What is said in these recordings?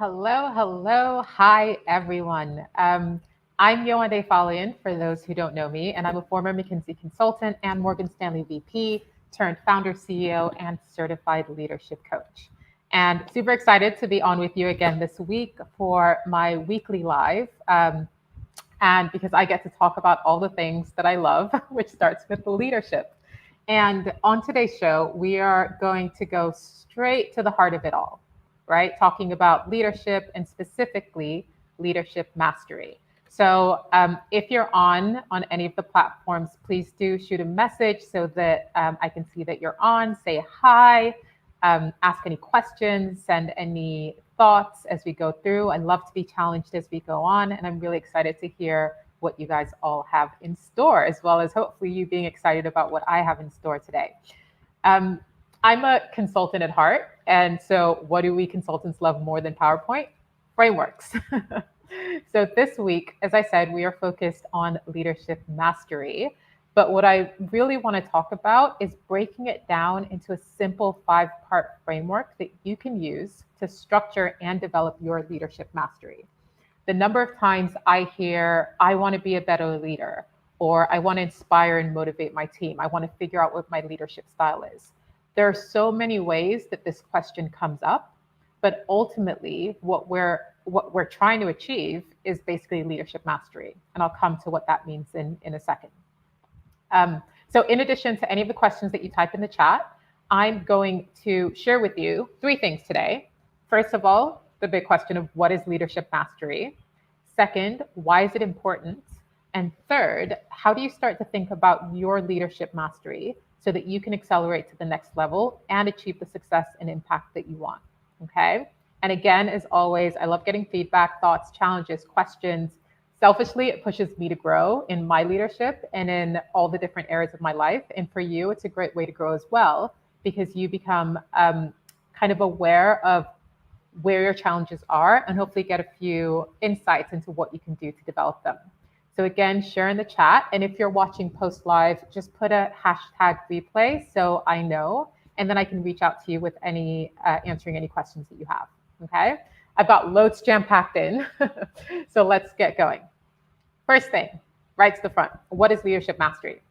Hello, hello. Hi, everyone. I'm Yoande Falian, for those who don't know me, and I'm a former McKinsey consultant and Morgan Stanley VP turned founder, CEO, and certified leadership coach. And super excited to be on with you again this week for my weekly live. And because I get to talk about all the things that I love, which starts with leadership. And on today's show, we are going to go straight to the heart of it all, right? Talking about leadership and specifically leadership mastery. So if you're on any of the platforms, please do shoot a message so that I can see that you're on. Say hi, ask any questions, send any thoughts as we go through. I love to be challenged as we go on, and I'm really excited to hear what you guys all have in store, as well as hopefully you being excited about what I have in store today. Um, I'm a consultant at heart, and so what do we consultants love more than PowerPoint? Frameworks. So this week, as I said, we are focused on leadership mastery. But what I really want to talk about is breaking it down into a simple 5-part framework that you can use to structure and develop your leadership mastery. The number of times I hear, I want to be a better leader, or I want to inspire and motivate my team, I want to figure out what my leadership style is. There are so many ways that this question comes up, but ultimately what we're trying to achieve is basically leadership mastery. And I'll come to what that means in a second. So in addition to any of the questions that you type in the chat, I'm going to share with you 3 things today. First of all, the big question of what is leadership mastery? Second, why is it important? And third, how do you start to think about your leadership mastery so that you can accelerate to the next level and achieve the success and impact that you want? Okay. And again, as always, I love getting feedback, thoughts, challenges, questions. Selfishly, it pushes me to grow in my leadership and in all the different areas of my life. And for you, it's a great way to grow as well, because you become kind of aware of where your challenges are and hopefully get a few insights into what you can do to develop them. So again, share in the chat. And if you're watching post live, just put a hashtag replay so I know, and then I can reach out to you with any answering any questions that you have. Okay. I've got loads jam packed in. So let's get going. First thing, right to the front. What is leadership mastery?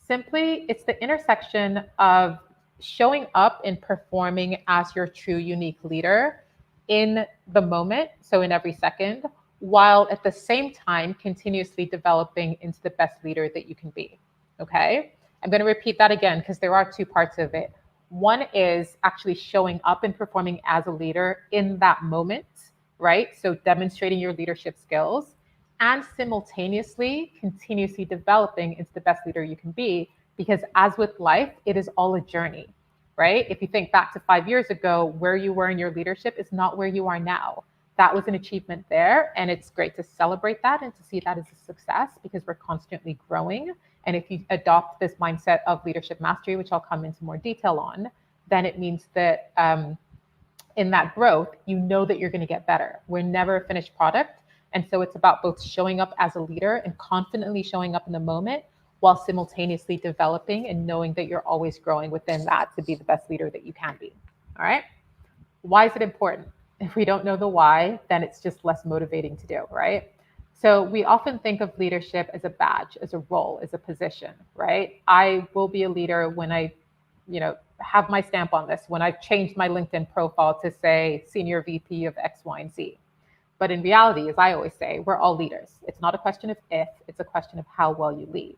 Simply, it's the intersection of showing up and performing as your true unique leader in the moment, so in every second, while at the same time continuously developing into the best leader that you can be. Okay? I'm going to repeat that again because there are 2 parts of it. One is actually showing up and performing as a leader in that moment, right? So demonstrating your leadership skills and simultaneously continuously developing into the best leader you can be, because as with life, it is all a journey, right? If you think back to 5 years ago, where you were in your leadership is not where you are now. That was an achievement there, and it's great to celebrate that and to see that as a success, because we're constantly growing. And if you adopt this mindset of leadership mastery, which I'll come into more detail on, then it means that in that growth, you know that you're going to get better. We're never a finished product. And so it's about both showing up as a leader and confidently showing up in the moment, while simultaneously developing and knowing that you're always growing within that to be the best leader that you can be. All right. Why is it important? If we don't know the why, then it's just less motivating to do, right? So we often think of leadership as a badge, as a role, as a position, right? I will be a leader when I, have my stamp on this, when I've changed my LinkedIn profile to say senior VP of X, Y, and Z. But in reality, as I always say, we're all leaders. It's not a question of if, it's a question of how well you lead.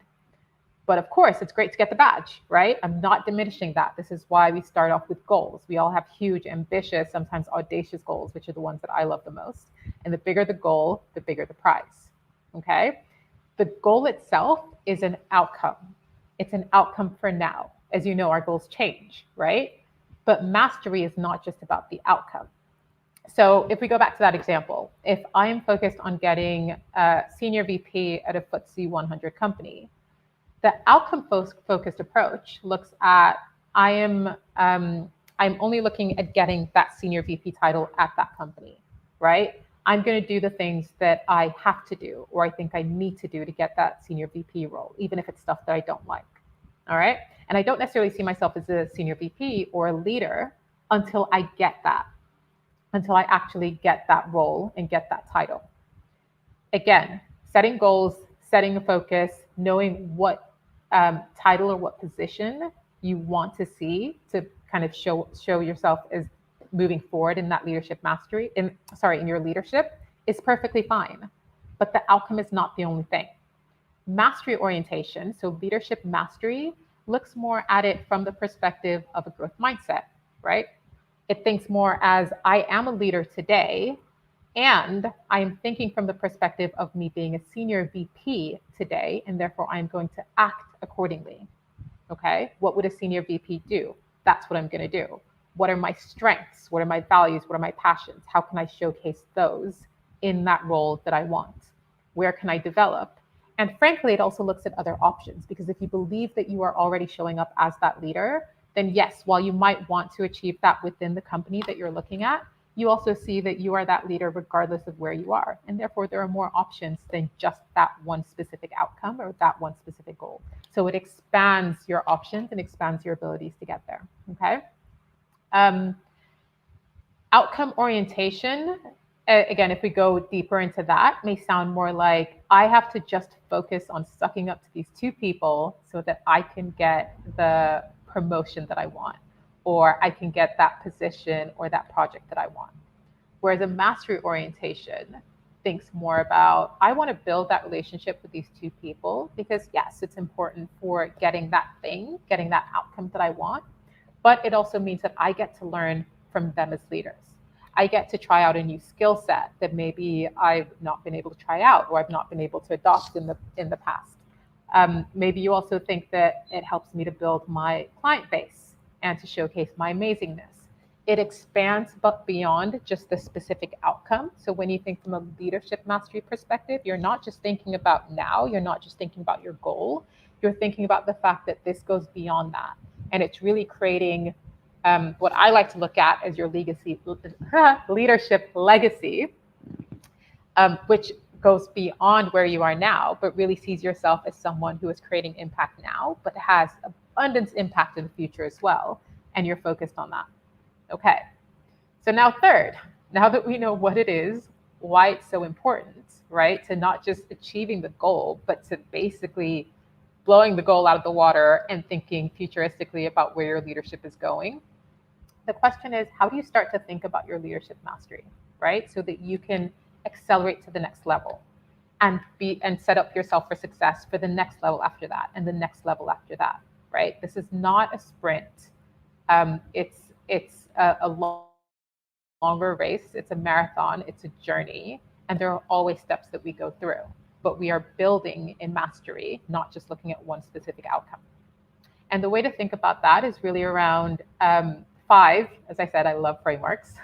But of course, it's great to get the badge, right? I'm not diminishing that. This is why we start off with goals. We all have huge, ambitious, sometimes audacious goals, which are the ones that I love the most. And the bigger the goal, the bigger the prize, okay? The goal itself is an outcome. It's an outcome for now. As you know, our goals change, right? But mastery is not just about the outcome. So if we go back to that example, if I am focused on getting a senior VP at a FTSE 100 company, the outcome-focused approach looks at I'm only looking at getting that senior VP title at that company, right? I'm going to do the things that I have to do or I think I need to do to get that senior VP role, even if it's stuff that I don't like. All right. And I don't necessarily see myself as a senior VP or a leader until I get that. until I actually get that role and get that title. Again, setting goals, setting a focus, knowing what title or what position you want to see to kind of show yourself as moving forward in that leadership mastery, in your leadership, is perfectly fine. But the outcome is not the only thing. Mastery orientation, so leadership mastery, looks more at it from the perspective of a growth mindset, right? It thinks more as I am a leader today, and I'm thinking from the perspective of me being a senior VP today, and therefore I'm going to act accordingly. Okay, what would a senior VP do? That's what I'm going to do. What are my strengths? What are my values? What are my passions? How can I showcase those in that role that I want? Where can I develop? And frankly, it also looks at other options, because if you believe that you are already showing up as that leader, then yes, while you might want to achieve that within the company that you're looking at, you also see that you are that leader regardless of where you are. And therefore, there are more options than just that one specific outcome or that one specific goal. So it expands your options and expands your abilities to get there. Okay. Um, Outcome orientation, again, if we go deeper into that, may sound more like I have to just focus on sucking up to these two people so that I can get the promotion that I want, or I can get that position or that project that I want. Whereas a mastery orientation thinks more about, I want to build that relationship with these two people because, yes, it's important for getting that thing, getting that outcome that I want. But it also means that I get to learn from them as leaders. I get to try out a new skill set that maybe I've not been able to try out or I've not been able to adopt in the past. Maybe you also think that it helps me to build my client base and to showcase my amazingness. It expands but beyond just the specific outcome. So when you think from a leadership mastery perspective, you're not just thinking about now, you're not just thinking about your goal, you're thinking about the fact that this goes beyond that. And it's really creating what I like to look at as your leadership legacy, which goes beyond where you are now, but really sees yourself as someone who is creating impact now, but has abundance impact in the future as well. And you're focused on that. Okay. So now third, now that we know what it is, why it's so important, right? To not just achieving the goal, but to basically blowing the goal out of the water and thinking futuristically about where your leadership is going. The question is, how do you start to think about your leadership mastery, right? So that you can accelerate to the next level and set up yourself for success for the next level after that and the next level after that, right? This is not a sprint. It's a longer race. It's a marathon. It's a journey. And there are always steps that we go through. But we are building in mastery, not just looking at one specific outcome. And the way to think about that is really around 5, as I said, I love frameworks,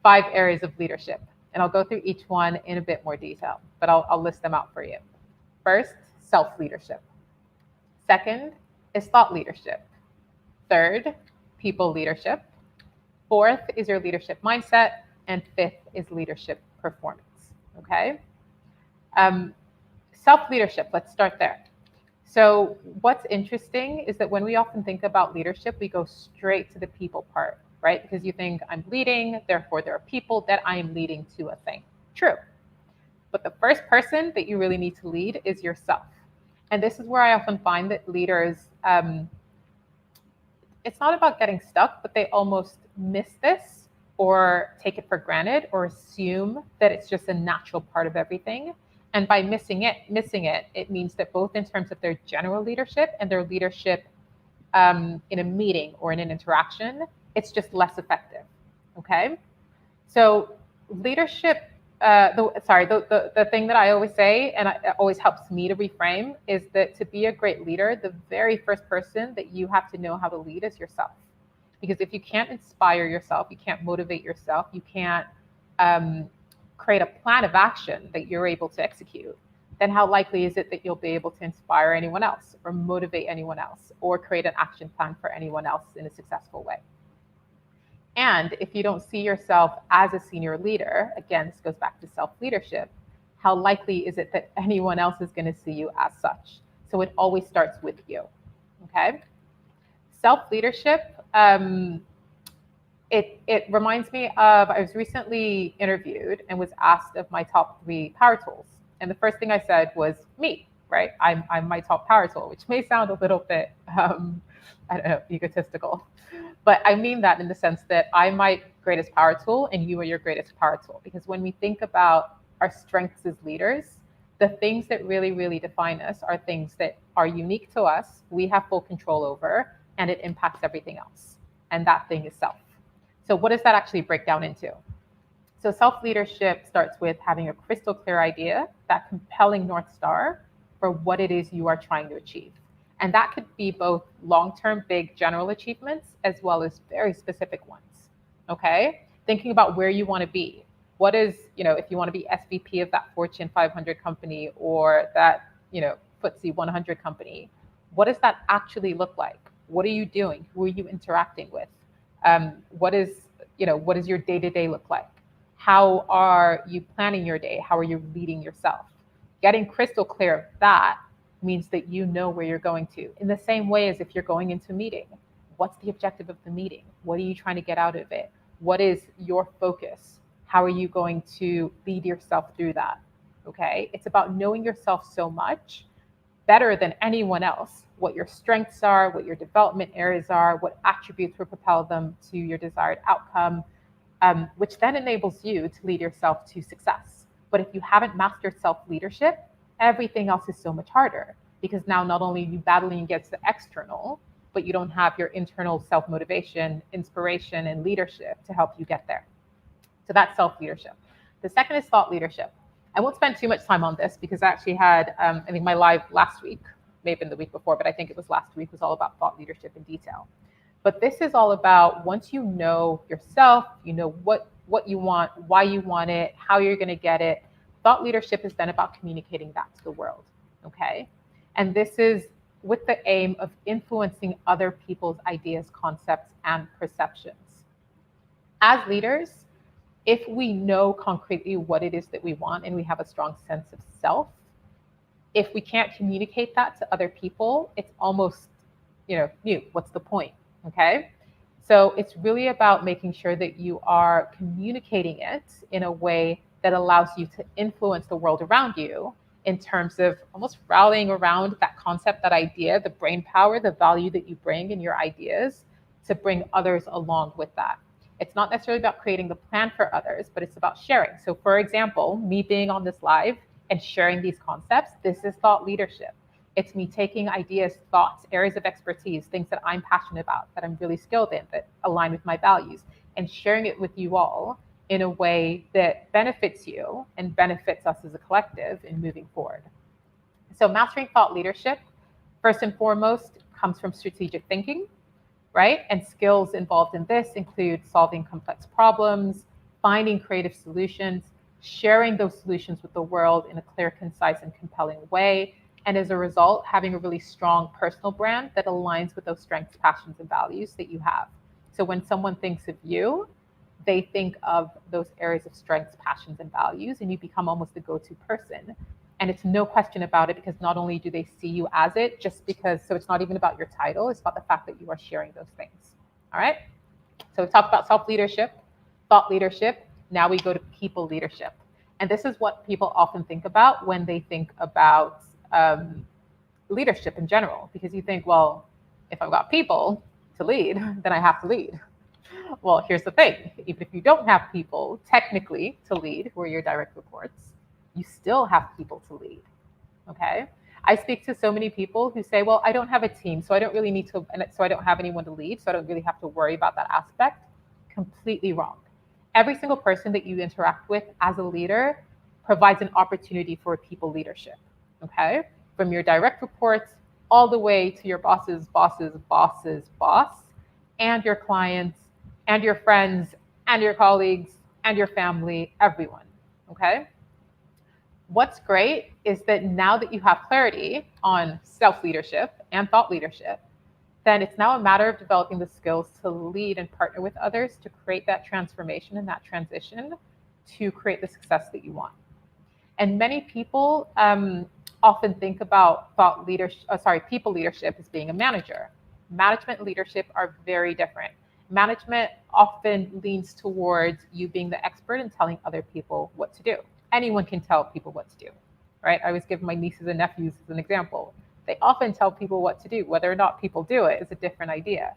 5 areas of leadership. And I'll go through each one in a bit more detail, but I'll list them out for you. First, self-leadership. Second is thought leadership. Third, people leadership. Fourth is your leadership mindset. And fifth is leadership performance, okay? Self-leadership, let's start there. So what's interesting is that when we often think about leadership, we go straight to the people part, right? Because you think I'm leading, therefore there are people that I am leading to a thing. True. But the first person that you really need to lead is yourself. And this is where I often find that leaders, it's not about getting stuck, but they almost miss this or take it for granted or assume that it's just a natural part of everything. And by missing it, it means that both in terms of their general leadership and their leadership in a meeting or in an interaction, it's just less effective. Okay. So leadership, the thing that I always say, and it always helps me to reframe, is that to be a great leader, the very first person that you have to know how to lead is yourself. Because if you can't inspire yourself, you can't motivate yourself, you can't create a plan of action that you're able to execute, then how likely is it that you'll be able to inspire anyone else or motivate anyone else or create an action plan for anyone else in a successful way? And if you don't see yourself as a senior leader, again, this goes back to self-leadership, how likely is it that anyone else is going to see you as such? So it always starts with you, okay? Self-leadership, It reminds me of, I was recently interviewed and was asked of my top 3 power tools. And the first thing I said was me, right? I'm my top power tool, which may sound a little bit, I don't know, egotistical. But I mean that in the sense that I'm my greatest power tool and you are your greatest power tool. Because when we think about our strengths as leaders, the things that really, really define us are things that are unique to us, we have full control over, and it impacts everything else. And that thing is self. So, what does that actually break down into? So, self leadership starts with having a crystal clear idea, that compelling North Star for what it is you are trying to achieve. And that could be both long term, big general achievements as well as very specific ones. Okay. Thinking about where you want to be. What is, if you want to be SVP of that Fortune 500 company or that, FTSE 100 company, what does that actually look like? What are you doing? Who are you interacting with? What does your day to day look like? How are you planning your day? How are you leading yourself? Getting crystal clear of that means that you know where you're going to. In the same way as if you're going into a meeting, what's the objective of the meeting? What are you trying to get out of it? What is your focus? How are you going to lead yourself through that? Okay. It's about knowing yourself so much better than anyone else what your strengths are, what your development areas are, what attributes will propel them to your desired outcome, which then enables you to lead yourself to success. But if you haven't mastered self leadership, everything else is so much harder because now not only are you battling against the external, but you don't have your internal self motivation, inspiration, and leadership to help you get there. So that's self leadership. The second is thought leadership. I won't spend too much time on this because I actually had, I think my live last week, may have been the week before, but I think it was last week, was all about thought leadership in detail. But this is all about once you know yourself, you know what you want, why you want it, how you're going to get it. Thought leadership is then about communicating that to the world. Okay. And this is with the aim of influencing other people's ideas, concepts, and perceptions. As leaders, if we know concretely what it is that we want and we have a strong sense of self, if we can't communicate that to other people, it's almost, mute. What's the point? Okay. So it's really about making sure that you are communicating it in a way that allows you to influence the world around you in terms of almost rallying around that concept, that idea, the brain power, the value that you bring in your ideas to bring others along with that. It's not necessarily about creating the plan for others, but it's about sharing. So for example, me being on this live and sharing these concepts, this is thought leadership. It's me taking ideas, thoughts, areas of expertise, things that I'm passionate about, that I'm really skilled in, that align with my values, and sharing it with you all in a way that benefits you and benefits us as a collective in moving forward. So mastering thought leadership, first and foremost, comes from strategic thinking, right? And skills involved in this include solving complex problems, finding creative solutions, sharing those solutions with the world in a clear, concise, and compelling way. And as a result, having a really strong personal brand that aligns with those strengths, passions, and values that you have. So when someone thinks of you, they think of those areas of strengths, passions, and values, and you become almost the go-to person. And it's no question about it because not only do they see you as it, just because, so it's not even about your title, it's about the fact that you are sharing those things. All right. So we talked about self-leadership, thought leadership. Now we go to people leadership. And this is what people often think about when they think about leadership in general, because you think, well, if I've got people to lead, then I have to lead. Well, here's the thing. Even if you don't have people technically to lead, who are your direct reports, you still have people to lead, okay? I speak to so many people who say, well, I don't have a team, so I don't really need to, and so I don't have anyone to lead, so I don't really have to worry about that aspect. Completely wrong. Every single person that you interact with as a leader provides an opportunity for people leadership, okay? From your direct reports all the way to your boss's boss, and your clients, and your friends, and your colleagues, and your family, everyone, okay? What's great is that now that you have clarity on self-leadership and thought leadership, then it's now a matter of developing the skills to lead and partner with others to create that transformation and that transition to create the success that you want. And many people often think about people leadership as being a manager. Management and leadership are very different. Management often leans towards you being the expert and telling other people what to do. Anyone can tell people what to do, right? I always give my nieces and nephews as an example. They often tell people what to do. Whether or not people do it is a different idea.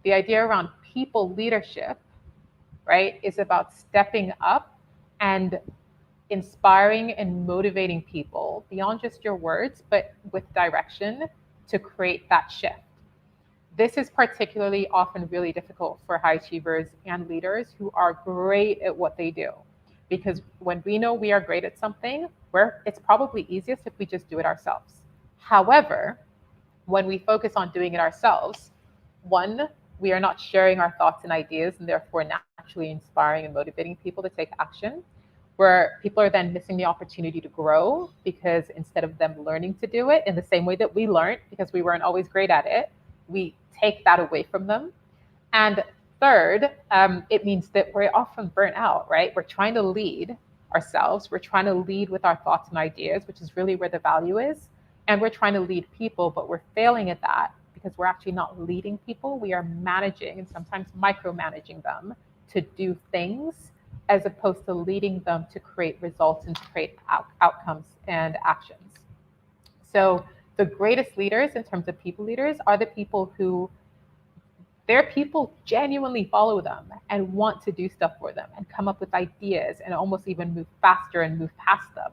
The idea around people leadership, right, is about stepping up and inspiring and motivating people beyond just your words, but with direction to create that shift. This is particularly often really difficult for high achievers and leaders who are great at what they do. Because when we know we are great at something, it's probably easiest if we just do it ourselves. However, when we focus on doing it ourselves, one, we are not sharing our thoughts and ideas and therefore naturally inspiring and motivating people to take action, where people are then missing the opportunity to grow because instead of them learning to do it in the same way that we learned because we weren't always great at it, we take that away from them. And third, it means that we're often burnt out, right? We're trying to lead ourselves. We're trying to lead with our thoughts and ideas, which is really where the value is. And we're trying to lead people, but we're failing at that because we're actually not leading people. We are managing and sometimes micromanaging them to do things as opposed to leading them to create results and to create outcomes and actions. So the greatest leaders in terms of people leaders are the people who their people genuinely follow them and want to do stuff for them and come up with ideas and almost even move faster and move past them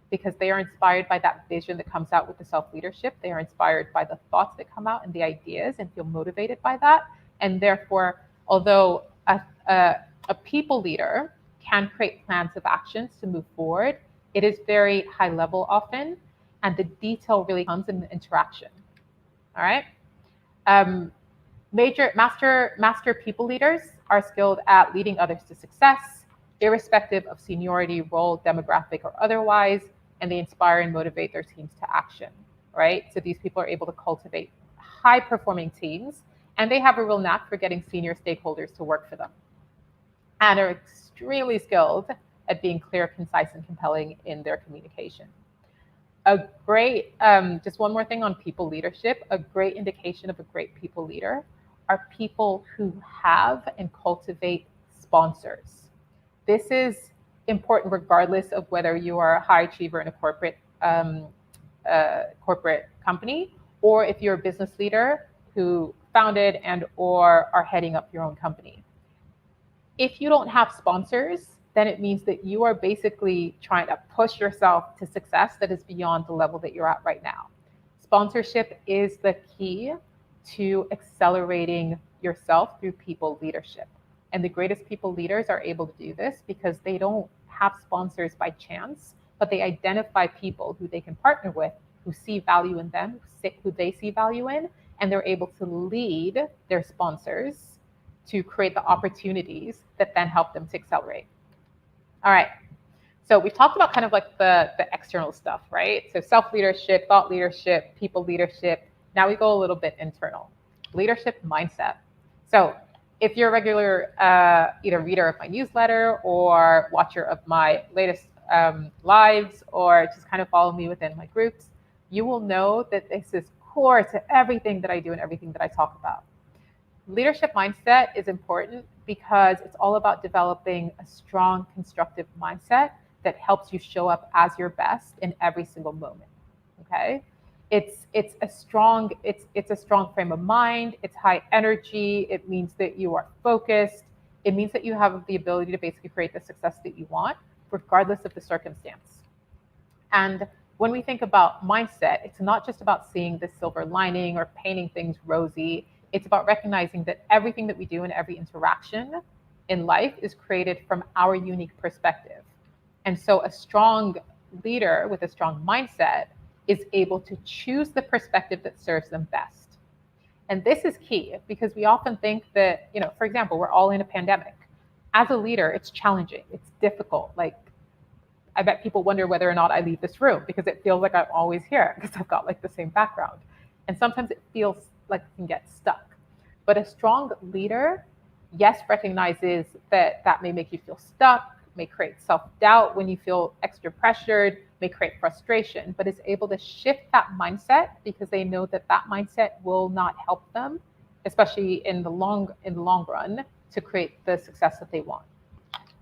because they are inspired by that vision that comes out with the self-leadership. They are inspired by the thoughts that come out and the ideas and feel motivated by that. And therefore, although a people leader can create plans of actions to move forward, it is very high level often, and the detail really comes in the interaction. All right. Master people leaders are skilled at leading others to success, irrespective of seniority, role, demographic, or otherwise, and they inspire and motivate their teams to action, right? So these people are able to cultivate high-performing teams, and they have a real knack for getting senior stakeholders to work for them, and are extremely skilled at being clear, concise, and compelling in their communication. Just one more thing on people leadership, a great indication of a great people leader are people who have and cultivate sponsors. This is important regardless of whether you are a high achiever in a corporate company, or if you're a business leader who founded and or are heading up your own company. If you don't have sponsors, then it means that you are basically trying to push yourself to success that is beyond the level that you're at right now. Sponsorship is the key to accelerating yourself through people leadership. And the greatest people leaders are able to do this because they don't have sponsors by chance, but they identify people who they can partner with, who see value in them, who they see value in, and they're able to lead their sponsors to create the opportunities that then help them to accelerate. All right. So we've talked about kind of like the external stuff, right? So self-leadership, thought leadership, people leadership. Now we go a little bit internal. Leadership mindset. So if you're a regular either reader of my newsletter or watcher of my latest lives, or just kind of follow me within my groups, you will know that this is core to everything that I do and everything that I talk about. Leadership mindset is important because it's all about developing a strong, constructive mindset that helps you show up as your best in every single moment. Okay, it's a strong frame of mind. It's high energy. It means that you are focused. It means that you have the ability to basically create the success that you want, regardless of the circumstance. And when we think about mindset, it's not just about seeing the silver lining or painting things rosy. It's about recognizing that everything that we do and every interaction in life is created from our unique perspective. And so a strong leader with a strong mindset is able to choose the perspective that serves them best. And this is key because we often think that, for example, we're all in a pandemic. As a leader, it's challenging. It's difficult. Like, I bet people wonder whether or not I leave this room because it feels like I'm always here because I've got like the same background. And sometimes it feels like you can get stuck. But a strong leader, yes, recognizes that may make you feel stuck, may create self-doubt when you feel extra pressured, may create frustration, but is able to shift that mindset because they know that mindset will not help them especially in the long run, to create the success that they want.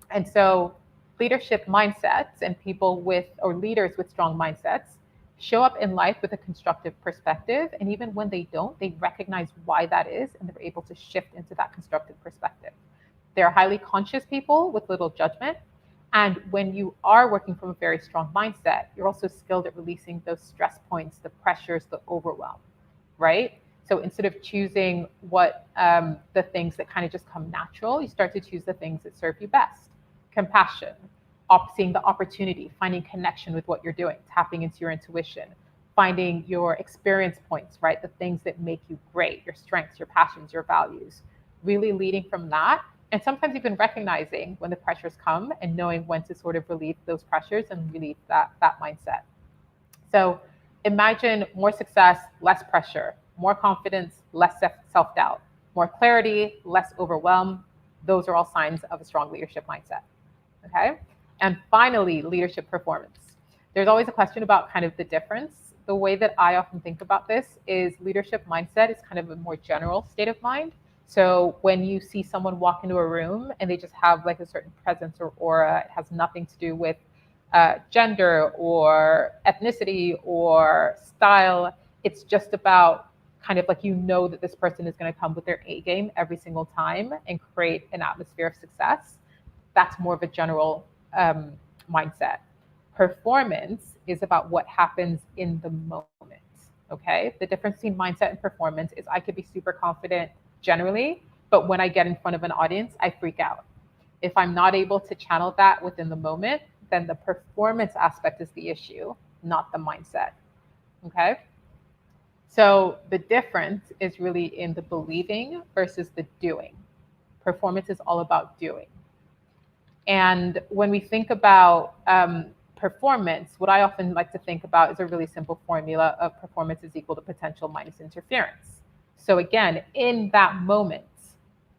And so leadership mindsets and people with or leaders with strong mindsets show up in life with a constructive perspective. And even when they don't, they recognize why that is and they're able to shift into that constructive perspective. They're highly conscious people with little judgment. And when you are working from a very strong mindset, you're also skilled at releasing those stress points, the pressures, the overwhelm, right? So instead of choosing the things that kind of just come natural, you start to choose the things that serve you best. Compassion, seeing the opportunity, finding connection with what you're doing, tapping into your intuition, finding your experience points, right? The things that make you great, your strengths, your passions, your values, really leading from that. And sometimes even recognizing when the pressures come and knowing when to sort of relieve those pressures and relieve that mindset. So imagine more success, less pressure, more confidence, less self-doubt, more clarity, less overwhelm. Those are all signs of a strong leadership mindset. Okay. And finally, leadership performance. There's always a question about kind of the difference. The way that I often think about this is leadership mindset is kind of a more general state of mind. So when you see someone walk into a room and they just have like a certain presence or aura, it has nothing to do with gender or ethnicity or style. It's just about kind of like, you know, that this person is going to come with their A game every single time and create an atmosphere of success. That's more of a general mindset. Performance is about what happens in the moment. Okay. The difference between mindset and performance is I could be super confident generally, but when I get in front of an audience, I freak out. If I'm not able to channel that within the moment, then the performance aspect is the issue, not the mindset. Okay. So the difference is really in the believing versus the doing. Performance is all about doing. And when we think about performance, what I often like to think about is a really simple formula of performance is equal to potential minus interference. So again, in that moment,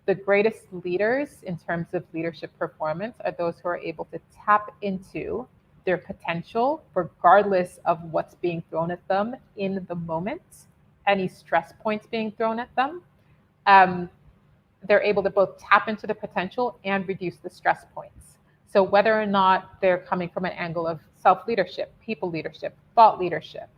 the greatest leaders in terms of leadership performance are those who are able to tap into their potential, regardless of what's being thrown at them in the moment, any stress points being thrown at them. They're able to both tap into the potential and reduce the stress points. So whether or not they're coming from an angle of self-leadership, people leadership, thought leadership,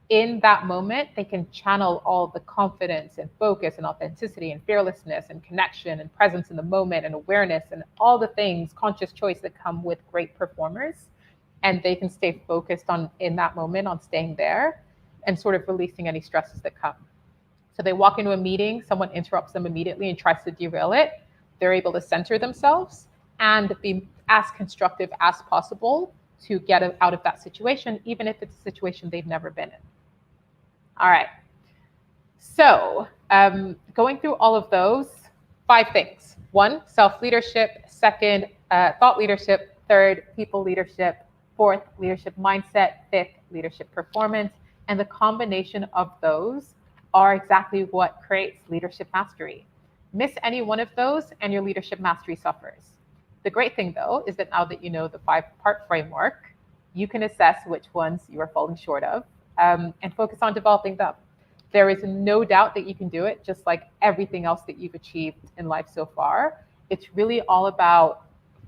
in that moment, they can channel all the confidence and focus and authenticity and fearlessness and connection and presence in the moment and awareness and all the things, conscious choice that come with great performers. And they can stay focused on in that moment on staying there and sort of releasing any stresses that come. So they walk into a meeting, someone interrupts them immediately and tries to derail it. They're able to center themselves and be as constructive as possible to get out of that situation, even if it's a situation they've never been in. All right. So going through all of those, 5 things. 1, self-leadership. 2nd, thought leadership. 3rd, people leadership. 4th, leadership mindset. 5th, leadership performance. And the combination of those are exactly what creates leadership mastery. Miss any one of those and your leadership mastery suffers. The great thing though is that now that you know the 5-part framework, you can assess which ones you are falling short of and focus on developing them. There is no doubt that you can do it, just like everything else that you've achieved in life so far. It's really all about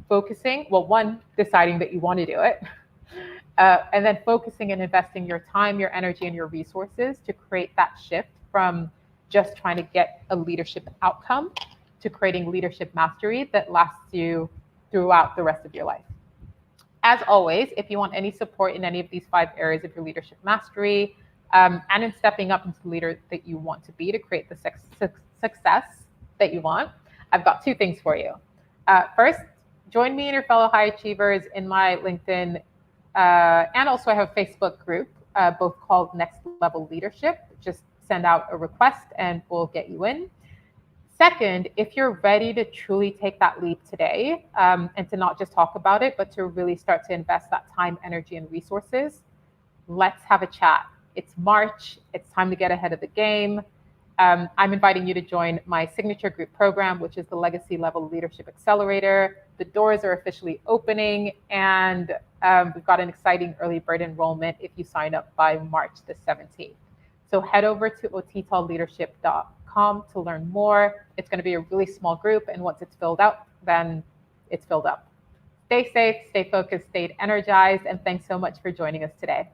focusing, well, 1, deciding that you want to do it, and then focusing and investing your time, your energy, and your resources to create that shift from just trying to get a leadership outcome to creating leadership mastery that lasts you throughout the rest of your life. As always, if you want any support in any of these 5 areas of your leadership mastery, and in stepping up into the leader that you want to be to create the success that you want, I've got 2 things for you. First, join me and your fellow high achievers in my LinkedIn, and also I have a Facebook group, both called Next Level Leadership. Just send out a request and we'll get you in. Second, if you're ready to truly take that leap today, and to not just talk about it, but to really start to invest that time, energy, and resources, let's have a chat. It's March. It's time to get ahead of the game. I'm inviting you to join my signature group program, which is the Legacy Level Leadership Accelerator. The doors are officially opening, and we've got an exciting early bird enrollment if you sign up by March the 17th. So head over to ottalleadership.com yowandaefallien.com to learn more. It's going to be a really small group, and once it's filled up, then it's filled up. Stay safe, stay focused, stay energized, and thanks so much for joining us today.